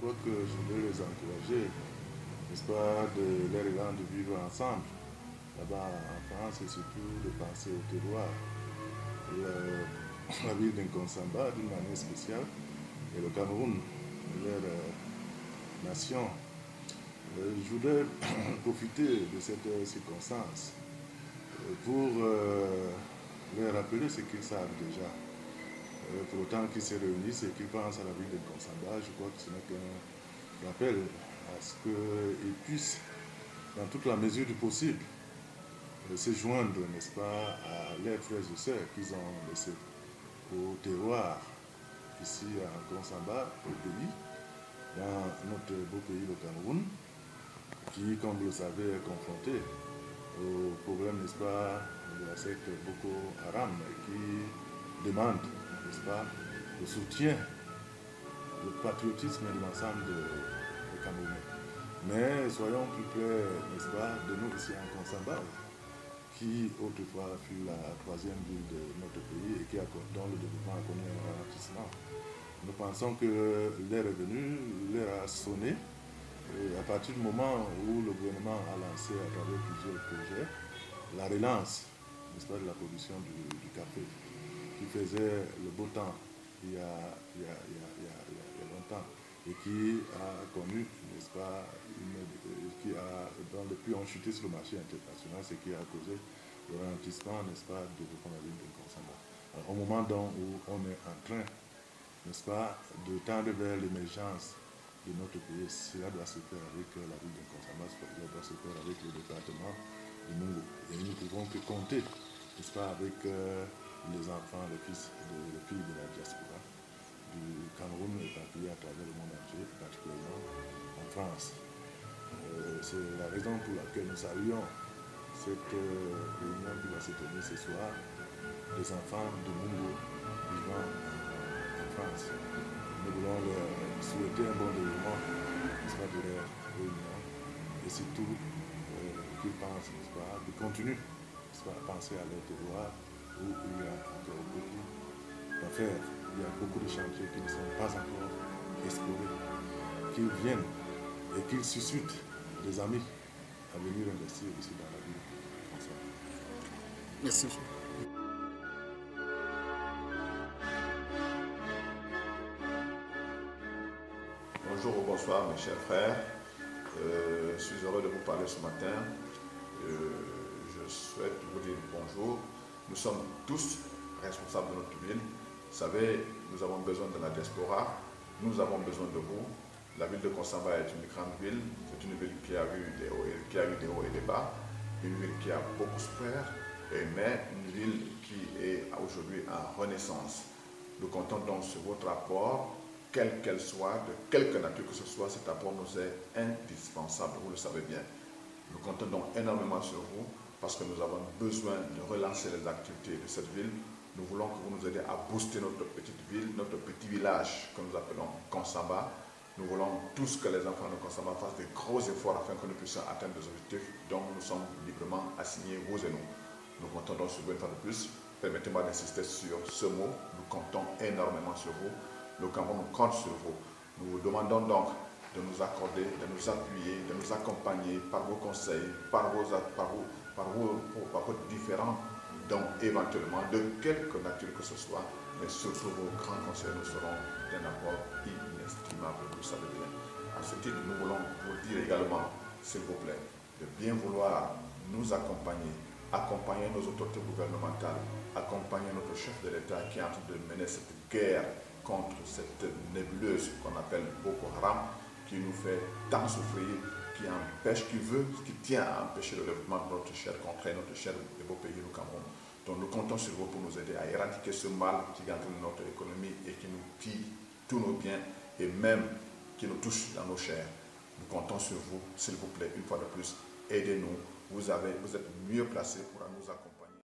crois que je voudrais les encourager, n'est-ce pas, de leur élan de vivre ensemble. Là-bas en France, c'est surtout de penser au terroir. La ville d'Inkonsamba, d'une manière spéciale, et le Cameroun, leur nation. Je voudrais profiter de cette circonstance pour leur rappeler ce qu'ils savent déjà. Pour autant qu'ils se réunissent et qu'ils pensent à la ville de Konsamba, je crois que ce n'est qu'un rappel à ce qu'ils puissent, dans toute la mesure du possible, se joindre, n'est-ce pas, à leurs frères et sœurs qu'ils ont laissés au terroir, ici à Konsamba, au pays, dans notre beau pays, le Cameroun, qui, comme vous le savez, est confronté au problème, n'est-ce pas, de la secte Boko Haram, qui demande, n'est-ce pas, le soutien, le patriotisme de l'ensemble des Camerounais. Mais soyons plus près, n'est-ce pas, de nous ici en Konsamba, qui autrefois fut la troisième ville de notre pays et dont le développement a connu un ralentissement. Nous pensons que l'heure est venue, l'heure a sonné. Et à partir du moment où le gouvernement a lancé à travers plusieurs projets la relance, n'est-ce pas, de la production du café, qui faisait le beau temps il y a longtemps et qui a connu, n'est-ce pas, dont les prix ont chuté sur le marché international, ce qui a causé le ralentissement, n'est-ce pas, du développement de la ville de Konsamba. Au moment où on est en train, n'est-ce pas, de tendre vers l'émergence de notre pays, cela doit se faire avec la ville de Konsamba, cela doit se faire avec le département du Mungo. Et nous ne pouvons que compter, n'est-ce pas, avec les enfants, les filles de la diaspora du Cameroun éparpillés à travers le monde entier, particulièrement en France. C'est la raison pour laquelle nous saluons cette réunion qui va se tenir ce soir des enfants de Mungo vivant en France. Nous voulons leur souhaiter un bon développement, n'est-ce pas, de leur réunion et surtout qu'ils pensent, n'est-ce pas, de continuer, n'est-ce pas, à penser à leur terroir où il y a encore beaucoup à faire. Il y a beaucoup de chantiers qui ne sont pas encore explorés, qu'ils viennent et qu'ils suscitent des amis à venir investir ici dans la ville. Merci. Bonjour ou bonsoir mes chers frères. Je suis heureux de vous parler ce matin. Je souhaite vous dire bonjour. Nous sommes tous responsables de notre ville. Vous savez, nous avons besoin de la diaspora. Nous avons besoin de vous. La ville de Konsamba est une grande ville. C'est une ville qui a eu des hauts et des bas. Une ville qui a beaucoup souffert, mais une ville qui est aujourd'hui en renaissance. Nous comptons donc sur votre apport, quelle qu'elle soit, de quelque nature que ce soit. Cet apport nous est indispensable, vous le savez bien. Nous comptons donc énormément sur vous parce que nous avons besoin de relancer les activités de cette ville. Nous voulons que vous nous aidiez à booster notre petite ville, notre petit village que nous appelons Konsamba. Nous voulons tous que les enfants de Konsamba fassent des gros efforts afin que nous puissions atteindre des objectifs dont nous sommes librement assignés, vous et nous. Nous comptons donc sur vous une fois de plus. Permettez-moi d'insister sur ce mot. Nous comptons énormément sur vous. Le Cameroun compte sur vous. Nous vous demandons donc de nous accorder, de nous appuyer, de nous accompagner par vos conseils, par vos différents dons éventuellement, de quelque nature que ce soit, mais surtout vos grands conseils nous seront d'un apport inestimable, vous le savez bien. À ce titre, nous voulons vous dire également, s'il vous plaît, de bien vouloir nous accompagner, accompagner nos autorités gouvernementales, accompagner notre chef de l'État qui est en train de mener cette guerre contre cette nébuleuse qu'on appelle Boko Haram, qui nous fait tant souffrir, qui tient à empêcher le développement de notre cher contrée, notre cher et beau pays, le Cameroun. Donc nous comptons sur vous pour nous aider à éradiquer ce mal qui gangrène notre économie et qui nous pille tous nos biens et même qui nous touche dans nos chairs. Nous comptons sur vous, s'il vous plaît, une fois de plus, aidez-nous. Vous êtes mieux placés pour nous accompagner.